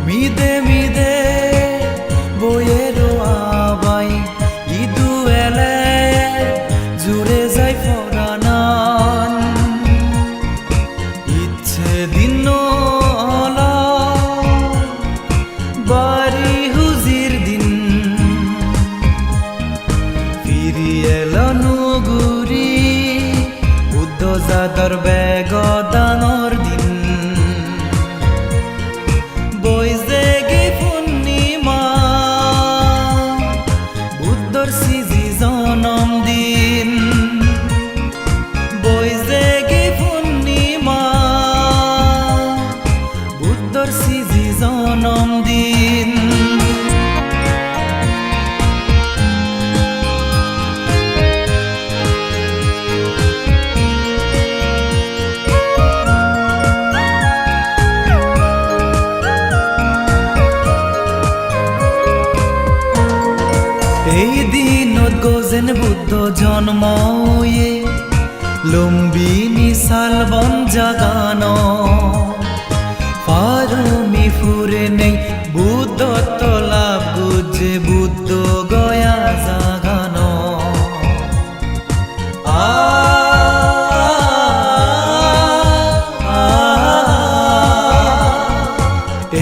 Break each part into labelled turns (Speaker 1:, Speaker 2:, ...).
Speaker 1: মিদে মিদে বইয়েরও আবাই ইদু এলে জুড়ে যায় ফরানান ইচ্ছে দিন বাড়ি হুজির দিন ফিরিয়ে লনুগুরি বুদ্ধ জাদর বেগদানর দিন জনমদিন বৈজেগে পূর্ণিমা বুদ্ধর সিজি জনমদিন এই দিনত গজেন বুদ্ধ জন্ময়ে লম্বিনী সালবন জাগান ফারুমি ফুরে নেই বুদ্ধ তলাপ গুজে বুদ্ধ গয়া জাগান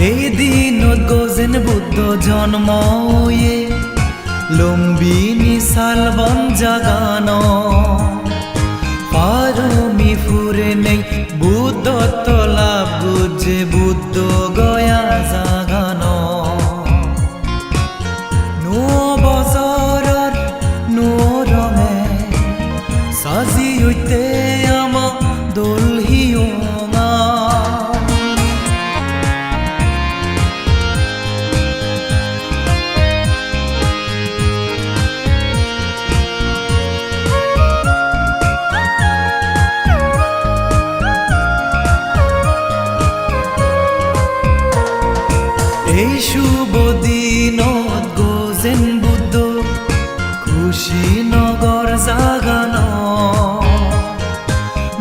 Speaker 1: এই দিনত গজেন বুদ্ধ জন্ময়ে লম্বিনী সালবন জাগান পারমি ফুরে নেই বুদ্ধ তলাপ গুজে বুদ্ধ গয়া জাগান নো বছরর নো রঙে সাজি হইতে আমা দোলহিও এই শুভ দিনত গজেন বুদ্ধ কুশীনগর জাগান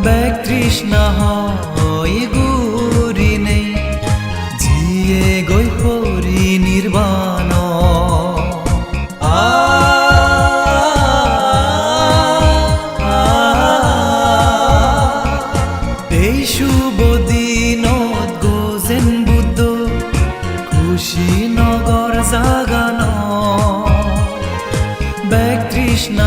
Speaker 1: বেকৃষ্ণ হয় গুরি নেই জিয়ে গৈ পরি নির্বাণ এই শুভ দিনত গজেন বুদ্ধ কুশীনগর জাগান বেকৃষ্ণ